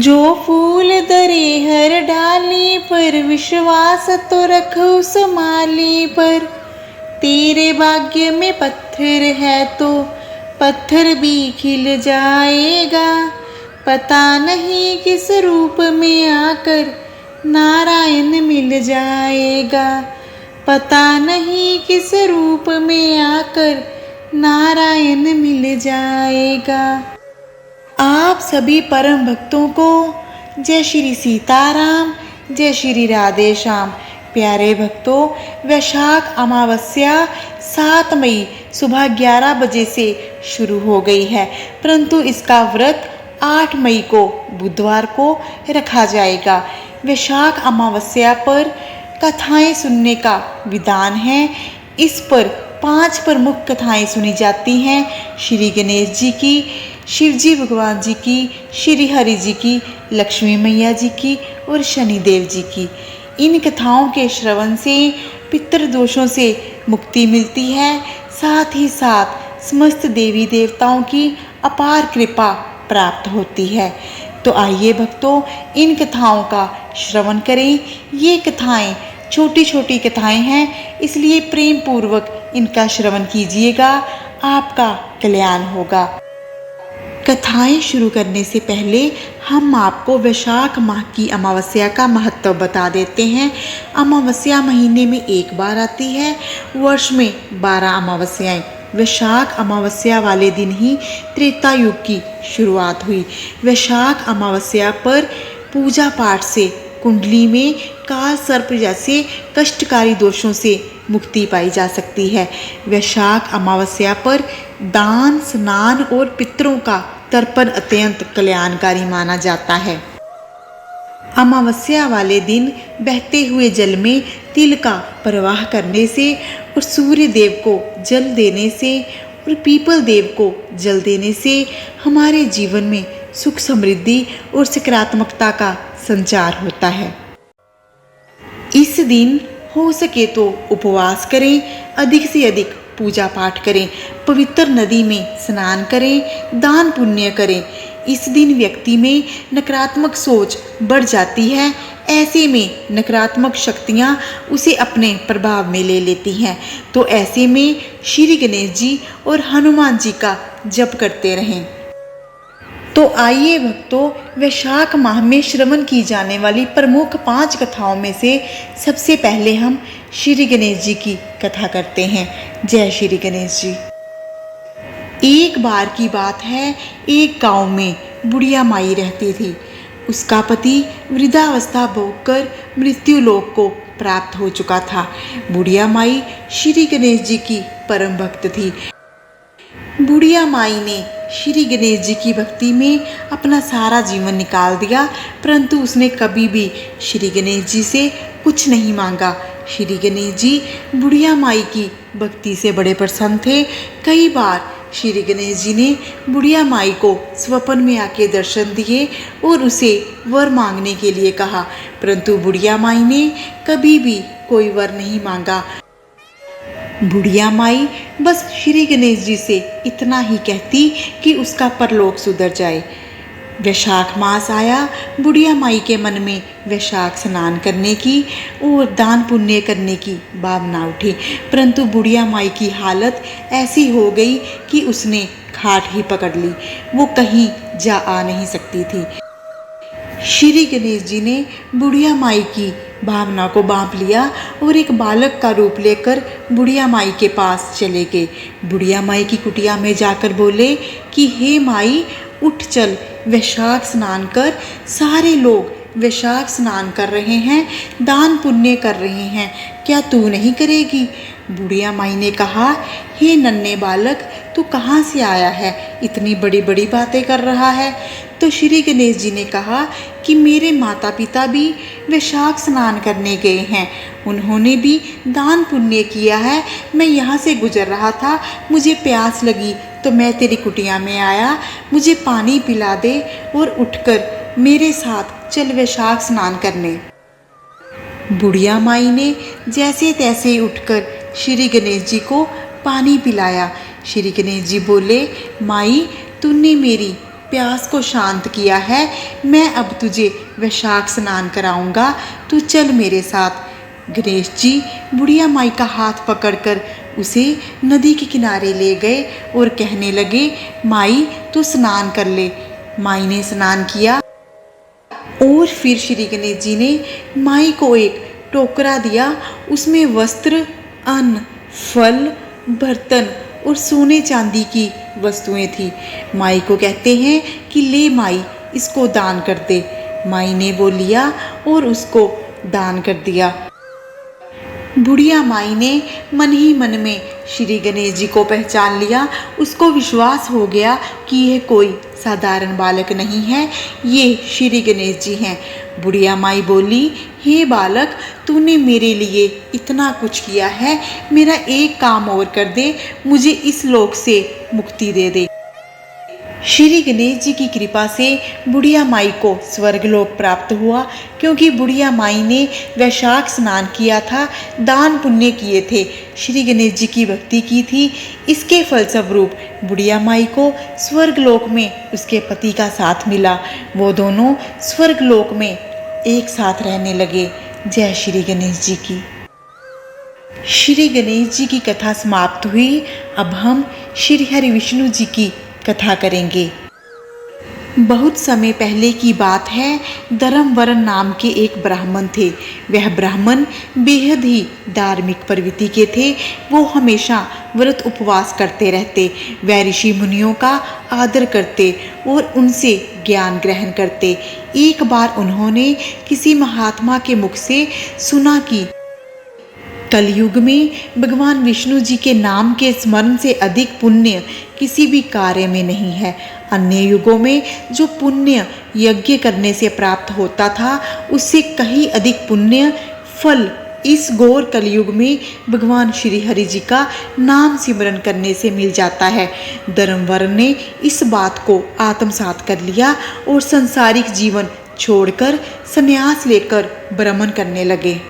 जो फूल दरे हर डाली पर, विश्वास तो रख उस माली पर। तेरे भाग्य में पत्थर है तो पत्थर भी खिल जाएगा। पता नहीं किस रूप में आकर नारायण मिल जाएगा। पता नहीं किस रूप में आकर नारायण मिल जाएगा। आप सभी परम भक्तों को जय श्री सीताराम, जय श्री राधे श्याम। प्यारे भक्तों, वैशाख अमावस्या 7 मई सुबह 11 बजे से शुरू हो गई है, परंतु इसका व्रत 8 मई को बुधवार को रखा जाएगा। वैशाख अमावस्या पर कथाएं सुनने का विधान है। इस पर 5 प्रमुख कथाएं सुनी जाती हैं। श्री गणेश जी की, शिव जी भगवान जी की, श्री हरि जी की, लक्ष्मी मैया जी की और शनिदेव जी की। इन कथाओं के श्रवण से पितृदोषों से मुक्ति मिलती है, साथ ही साथ समस्त देवी देवताओं की अपार कृपा प्राप्त होती है। तो आइए भक्तों, इन कथाओं का श्रवण करें। ये कथाएं छोटी छोटी कथाएं हैं, इसलिए प्रेम पूर्वक इनका श्रवण कीजिएगा, आपका कल्याण होगा। कथाएं शुरू करने से पहले हम आपको वैशाख माह की अमावस्या का महत्व बता देते हैं। अमावस्या महीने में एक बार आती है, वर्ष में 12 अमावस्याएं। वैशाख अमावस्या वाले दिन ही त्रेता युग की शुरुआत हुई। वैशाख अमावस्या पर पूजा पाठ से कुंडली में काल सर्प जैसे कष्टकारी दोषों से मुक्ति पाई जा सकती है। वैशाख अमावस्या पर दान, स्नान और पितरों का तर्पण अत्यंत कल्याणकारी माना जाता है। अमावस्या वाले दिन बहते हुए जल में तिल का प्रवाह करने से और सूर्य देव को जल देने से और पीपल देव को जल देने से हमारे जीवन में सुख, समृद्धि और सकारात्मकता का संचार होता है। इस दिन हो सके तो उपवास करें, अधिक से अधिक पूजा पाठ करें, पवित्र नदी में स्नान करें, दान पुण्य करें। इस दिन व्यक्ति में नकारात्मक सोच बढ़ जाती है, ऐसे में नकारात्मक शक्तियाँ उसे अपने प्रभाव में ले लेती हैं। तो ऐसे में श्री गणेश जी और हनुमान जी का जप करते रहें। तो आइए भक्तों, वैशाख माह में श्रवण की जाने वाली प्रमुख 5 कथाओं में से सबसे पहले हम श्री गणेश जी की कथा करते हैं। जय श्री गणेश जी। एक बार की बात है, एक गांव में बुढ़िया माई रहती थी। उसका पति वृद्धावस्था भोगकर मृत्यु लोक को प्राप्त हो चुका था। बुढ़िया माई श्री गणेश जी की परम भक्त थी। बुढ़िया माई ने श्री गणेश जी की भक्ति में अपना सारा जीवन निकाल दिया, परंतु उसने कभी भी श्री गणेश जी से कुछ नहीं मांगा। श्री गणेश जी बुढ़िया माई की भक्ति से बड़े प्रसन्न थे। कई बार श्री गणेश जी ने बुढ़िया माई को स्वप्न में आके दर्शन दिए और उसे वर मांगने के लिए कहा, परंतु बुढ़िया माई ने कभी भी कोई वर नहीं मांगा। बुढ़िया माई बस श्री गणेश जी से इतना ही कहती कि उसका परलोक सुधर जाए। वैशाख मास आया, बुढ़िया माई के मन में वैशाख स्नान करने की और दान पुण्य करने की भावना उठी, परंतु बुढ़िया माई की हालत ऐसी हो गई कि उसने खाट ही पकड़ ली, वो कहीं जा आ नहीं सकती थी। श्री गणेश जी ने बुढ़िया माई की भावना को बांध लिया और एक बालक का रूप लेकर बुढ़िया माई के पास चले गए। बुढ़िया माई की कुटिया में जाकर बोले कि हे माई, उठ चल, वैशाख स्नान कर। सारे लोग वैशाख स्नान कर रहे हैं, दान पुण्य कर रहे हैं, क्या तू नहीं करेगी? बुढ़िया माई ने कहा, हे नन्हे बालक, तू कहाँ से आया है, इतनी बड़ी बड़ी बातें कर रहा है? तो श्री गणेश जी ने कहा कि मेरे माता पिता भी वैशाख स्नान करने गए हैं, उन्होंने भी दान पुण्य किया है। मैं यहाँ से गुजर रहा था, मुझे प्यास लगी तो मैं तेरी कुटिया में आया, मुझे पानी पिला दे और उठकर मेरे साथ चल वैशाख स्नान करने। बुढ़िया माई ने जैसे तैसे उठकर श्री गणेश जी को पानी पिलाया। श्री गणेश जी बोले, माई, तूने मेरी प्यास को शांत किया है। मैं अब तुझे वैशाख स्नान कराऊंगा, तू चल मेरे साथ। गणेश जी बुढ़िया माई का हाथ पकड़कर उसे नदी के किनारे ले गए और कहने लगे, माई तू स्नान कर ले। माई ने स्नान किया और फिर श्री गणेश जी ने माई को एक टोकरा दिया। उसमें वस्त्र, अन्न, फल, बर्तन और सोने चांदी की वस्तुएं थी। माई को कहते हैं कि ले माई, इसको दान कर दे। माई ने वो लिया और उसको दान कर दिया। बुढ़िया माई ने मन ही मन में श्री गणेश जी को पहचान लिया। उसको विश्वास हो गया कि यह कोई साधारण बालक नहीं है, ये श्री गणेश जी हैं। बुढ़िया माई बोली, हे बालक, तूने मेरे लिए इतना कुछ किया है, मेरा एक काम और कर दे, मुझे इस लोक से मुक्ति दे दे। श्री गणेश जी की कृपा से बुढ़िया माई को स्वर्गलोक प्राप्त हुआ, क्योंकि बुढ़िया माई ने वैशाख स्नान किया था, दान पुण्य किए थे, श्री गणेश जी की भक्ति की थी। इसके फलस्वरूप बुढ़िया माई को स्वर्गलोक में उसके पति का साथ मिला। वो दोनों स्वर्गलोक में एक साथ रहने लगे। जय श्री गणेश जी की। श्री गणेश जी की कथा समाप्त हुई। अब हम श्री हरि विष्णु जी की कथा करेंगे। बहुत समय पहले की बात है। धर्मवरन नाम के एक ब्राह्मण थे। वह ब्राह्मण बेहद ही धार्मिक प्रवृत्ति के थे। वो हमेशा व्रत उपवास करते रहते। वह ऋषि मुनियों का आदर करते और उनसे ज्ञान ग्रहण करते। एक बार उन्होंने किसी महात्मा के मुख से सुना कि कलयुग में भगवान विष्णु जी के नाम के स्मरण से अधिक पुण्य किसी भी कार्य में नहीं है। अन्य युगों में जो पुण्य यज्ञ करने से प्राप्त होता था, उससे कहीं अधिक पुण्य फल इस घोर कलयुग में भगवान श्री हरि जी का नाम सिमरन करने से मिल जाता है। धर्मवरन ने इस बात को आत्मसात कर लिया और संसारिक जीवन छोड़कर संन्यास लेकर भ्रमण करने लगे।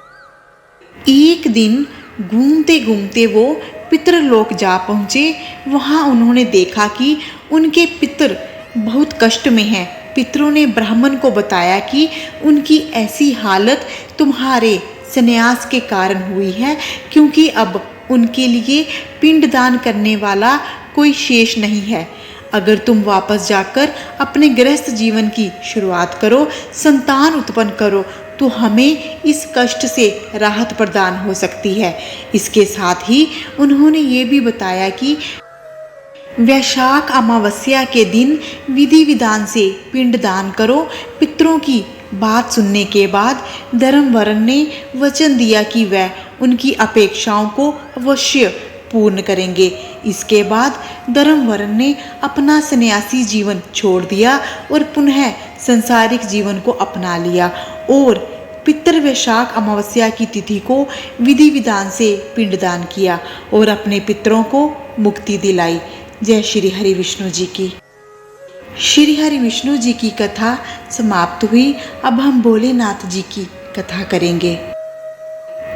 एक दिन घूमते घूमते वो पितृलोक जा पहुँचे। वहाँ उन्होंने देखा कि उनके पितर बहुत कष्ट में हैं। पितरों ने ब्राह्मण को बताया कि उनकी ऐसी हालत तुम्हारे संन्यास के कारण हुई है, क्योंकि अब उनके लिए पिंडदान करने वाला कोई शेष नहीं है। अगर तुम वापस जाकर अपने गृहस्थ जीवन की शुरुआत करो, संतान उत्पन्न करो, तो हमें इस कष्ट से राहत प्रदान हो सकती है। इसके साथ ही उन्होंने ये भी बताया कि वैशाख अमावस्या के दिन विधि विधान से पिंडदान करो। पितरों की बात सुनने के बाद धर्मवरन ने वचन दिया कि वह उनकी अपेक्षाओं को अवश्य पूर्ण करेंगे। इसके बाद धर्मवरन ने अपना सन्यासी जीवन छोड़ दिया और पुनः संसारिक जीवन को अपना लिया और पितृ वैशाख अमावस्या की तिथि को विधि विधान से पिंडदान किया और अपने पितरों को मुक्ति दिलाई। जय श्री हरि विष्णु जी की। श्री हरि विष्णु जी की कथा समाप्त हुई। अब हम भोलेनाथ जी की कथा करेंगे।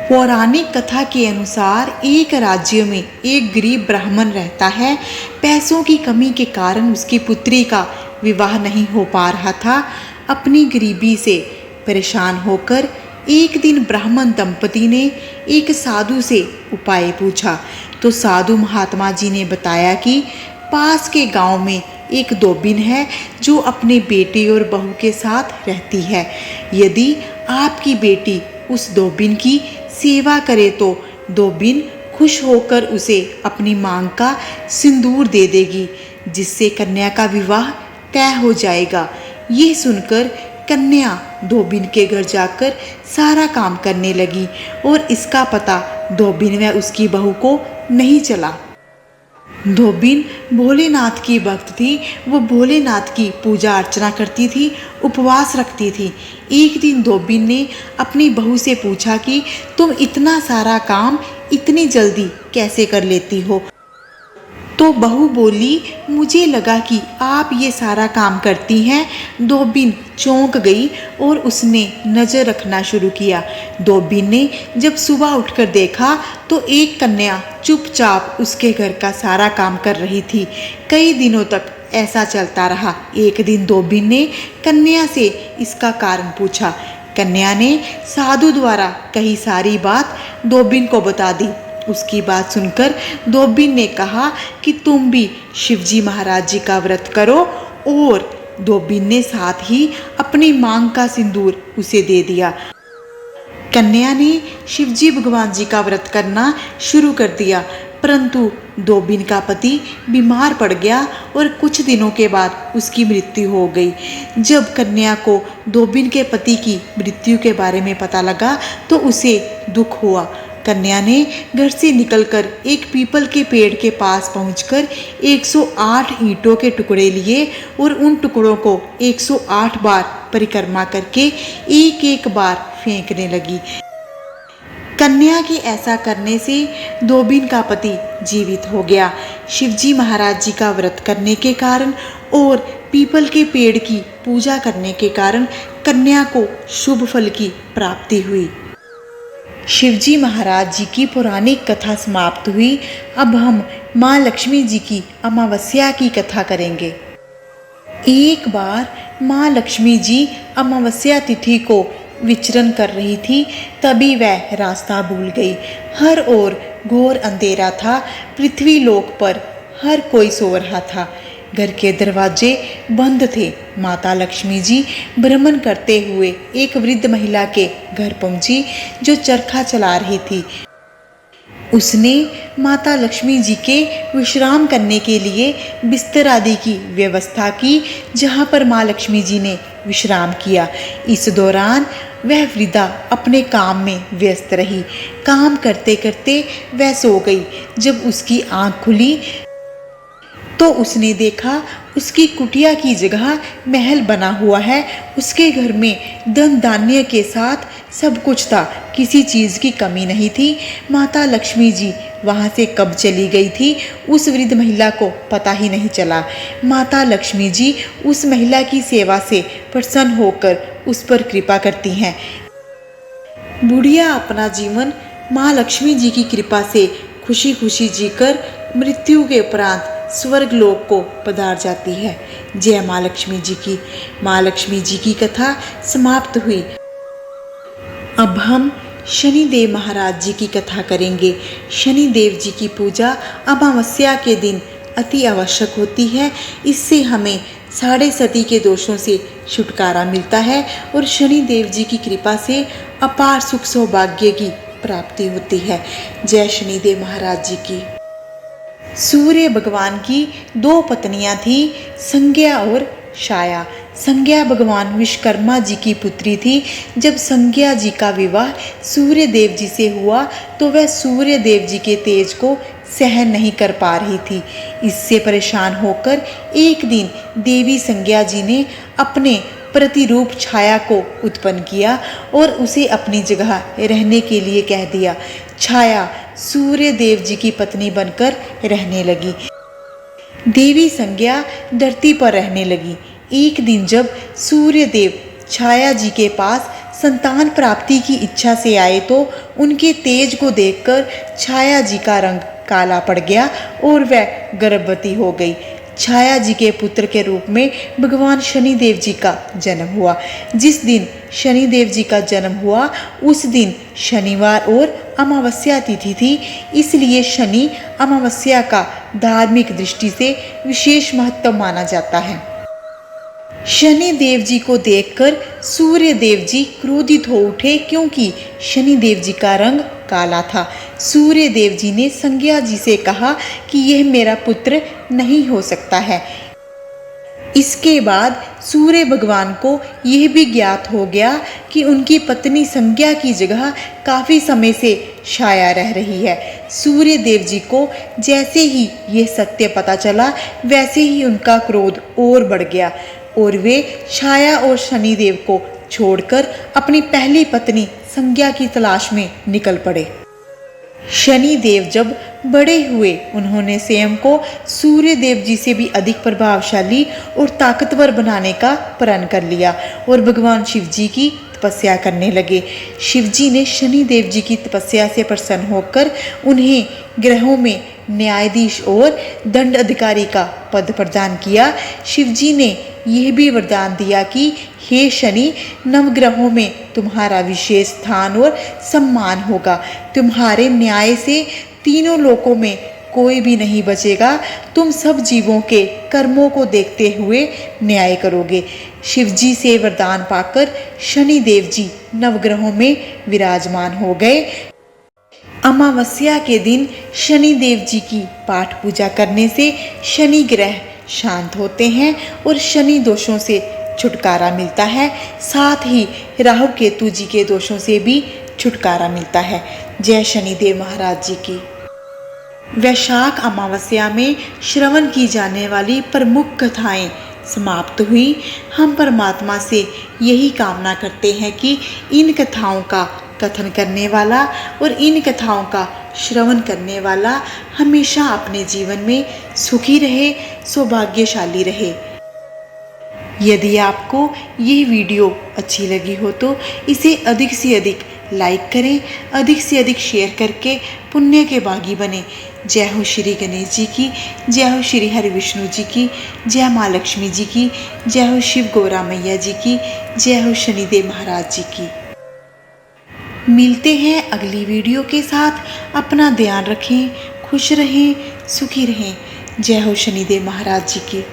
पौराणिक कथा के अनुसार एक राज्य में एक गरीब ब्राह्मण रहता है। पैसों की कमी के कारण उसकी पुत्री का विवाह नहीं हो पा रहा था। अपनी गरीबी से परेशान होकर एक दिन ब्राह्मण दंपति ने एक साधु से उपाय पूछा, तो साधु महात्मा जी ने बताया कि पास के गांव में एक धोबिन है जो अपने बेटे और बहू के साथ रहती है। यदि आपकी बेटी उस धोबिन की सेवा करे तो धोबिन खुश होकर उसे अपनी मांग का सिंदूर दे देगी, जिससे कन्या का विवाह तय हो जाएगा। ये सुनकर कन्या धोबिन के घर जाकर सारा काम करने लगी और इसका पता धोबिन व उसकी बहू को नहीं चला। धोबिन भोलेनाथ की भक्त थी। वो भोलेनाथ की पूजा अर्चना करती थी, उपवास रखती थी। एक दिन धोबिन ने अपनी बहू से पूछा कि तुम इतना सारा काम इतनी जल्दी कैसे कर लेती हो? तो बहू बोली, मुझे लगा कि आप ये सारा काम करती हैं। धोबिन चौंक गई और उसने नज़र रखना शुरू किया। धोबिन ने जब सुबह उठकर देखा तो एक कन्या चुपचाप उसके घर का सारा काम कर रही थी। कई दिनों तक ऐसा चलता रहा। एक दिन धोबिन ने कन्या से इसका कारण पूछा। कन्या ने साधु द्वारा कही सारी बात धोबिन को बता दी। उसकी बात सुनकर धोबिन ने कहा कि तुम भी शिवजी महाराज जी का व्रत करो, और धोबिन ने साथ ही अपनी मांग का सिंदूर उसे दे दिया। कन्या ने शिवजी भगवान जी का व्रत करना शुरू कर दिया, परंतु धोबिन का पति बीमार पड़ गया और कुछ दिनों के बाद उसकी मृत्यु हो गई। जब कन्या को धोबिन के पति की मृत्यु के बारे में पता लगा तो उसे दुख हुआ। कन्या ने घर से निकलकर एक पीपल के पेड़ के पास पहुंचकर 108 ईंटों के टुकड़े लिए और उन टुकड़ों को 108 बार परिक्रमा करके एक एक बार फेंकने लगी। कन्या के ऐसा करने से धोबिन का पति जीवित हो गया। शिवजी महाराज जी का व्रत करने के कारण और पीपल के पेड़ की पूजा करने के कारण कन्या को शुभ फल की प्राप्ति हुई। शिवजी महाराज जी की पौराणिक कथा समाप्त हुई। अब हम माँ लक्ष्मी जी की अमावस्या की कथा करेंगे। एक बार माँ लक्ष्मी जी अमावस्या तिथि को विचरण कर रही थी, तभी वह रास्ता भूल गई। हर ओर घोर अंधेरा था। पृथ्वी लोक पर हर कोई सो रहा था। घर के दरवाजे बंद थे। माता लक्ष्मी जी भ्रमण करते हुए एक वृद्ध महिला के घर पहुंची जो चरखा चला रही थी। उसने माता लक्ष्मी जी के विश्राम करने के लिए बिस्तर आदि की व्यवस्था की, जहाँ पर माँ लक्ष्मी जी ने विश्राम किया। इस दौरान वह वृद्धा अपने काम में व्यस्त रही। काम करते करते वह सो गई। जब उसकी आँख खुली तो उसने देखा उसकी कुटिया की जगह महल बना हुआ है। उसके घर में धन धान्य के साथ सब कुछ था, किसी चीज़ की कमी नहीं थी। माता लक्ष्मी जी वहाँ से कब चली गई थी उस वृद्ध महिला को पता ही नहीं चला। माता लक्ष्मी जी उस महिला की सेवा से प्रसन्न होकर उस पर कृपा करती हैं। बुढ़िया अपना जीवन माँ लक्ष्मी जी की कृपा से खुशी खुशी जीकर मृत्यु के उपरांत स्वर्ग लोक को पधार जाती है। जय माँ लक्ष्मी जी की। माँ लक्ष्मी जी की कथा समाप्त हुई। अब हम शनिदेव महाराज जी की कथा करेंगे। शनिदेव जी की पूजा अमावस्या के दिन अति आवश्यक होती है। इससे हमें साढ़े सती के दोषों से छुटकारा मिलता है और शनिदेव जी की कृपा से अपार सुख सौभाग्य की प्राप्ति होती है। जय शनिदेव महाराज जी की। सूर्य भगवान की दो पत्नियां थी, संज्ञा और छाया। संज्ञा भगवान विश्वकर्मा जी की पुत्री थी। जब संज्ञा जी का विवाह सूर्य देव जी से हुआ तो वह सूर्य देव जी के तेज को सहन नहीं कर पा रही थी। इससे परेशान होकर एक दिन देवी संज्ञा जी ने अपने प्रतिरूप छाया को उत्पन्न किया और उसे अपनी जगह रहने के लिए कह दिया। छाया सूर्य देव जी की पत्नी बनकर रहने लगी। देवी संज्ञा धरती पर रहने लगी। एक दिन जब सूर्य देव छाया जी के पास संतान प्राप्ति की इच्छा से आए तो उनके तेज को देखकर छाया जी का रंग काला पड़ गया और वह गर्भवती हो गई। छाया जी के पुत्र के रूप में भगवान शनिदेव जी का जन्म हुआ। जिस दिन शनिदेव जी का जन्म हुआ उस दिन शनिवार और अमावस्या तिथि थी, इसलिए शनि अमावस्या का धार्मिक दृष्टि से विशेष महत्व माना जाता है। शनि देव जी को देखकर सूर्य देव जी क्रोधित हो उठे, क्योंकि शनि देव जी का रंग काला था। सूर्य देव जी ने संज्ञा जी से कहा कि यह मेरा पुत्र नहीं हो सकता है। इसके बाद सूर्य भगवान को यह भी ज्ञात हो गया कि उनकी पत्नी संज्ञा की जगह काफ़ी समय से छाया रह रही है। सूर्य देव जी को जैसे ही यह सत्य पता चला वैसे ही उनका क्रोध और बढ़ गया और वे छाया और शनिदेव को छोड़कर अपनी पहली पत्नी संज्ञा की तलाश में निकल पड़े। शनिदेव जब बड़े हुए उन्होंने स्वयं को सूर्य देव जी से भी अधिक प्रभावशाली और ताकतवर बनाने का प्रण कर लिया और भगवान शिव जी की तपस्या करने लगे। शिवजी ने शनि देव जी की तपस्या से प्रसन्न होकर उन्हें ग्रहों में न्यायाधीश और दंड अधिकारी का पद प्रदान किया। शिवजी ने यह भी वरदान दिया कि हे शनि, नवग्रहों में तुम्हारा विशेष स्थान और सम्मान होगा। तुम्हारे न्याय से तीनों लोकों में कोई भी नहीं बचेगा। तुम सब जीवों के कर्मों को देखते हुए न्याय करोगे। शिवजी से वरदान पाकर शनि देव जी नवग्रहों में विराजमान हो गए। अमावस्या के दिन शनि देव जी की पाठ पूजा करने से शनि ग्रह शांत होते हैं और शनि दोषों से छुटकारा मिलता है। साथ ही राहु केतु जी के दोषों से भी छुटकारा मिलता है। जय शनिदेव महाराज जी की। वैशाख अमावस्या में श्रवण की जाने वाली प्रमुख कथाएं समाप्त हुई। हम परमात्मा से यही कामना करते हैं कि इन कथाओं का कथन करने वाला और इन कथाओं का श्रवण करने वाला हमेशा अपने जीवन में सुखी रहे, सौभाग्यशाली रहे। यदि आपको यह वीडियो अच्छी लगी हो तो इसे अधिक से अधिक लाइक करें, अधिक से अधिक शेयर करके पुण्य के भागी बने। जय हो श्री गणेश जी की, जय हो श्री हरि विष्णु जी की, जय माँ लक्ष्मी जी की, जय हो शिव गौरा मैया जी की, जय हो शनिदेव महाराज जी की। मिलते हैं अगली वीडियो के साथ। अपना ध्यान रखें, खुश रहें, सुखी रहें। जय हो शनिदेव महाराज जी की।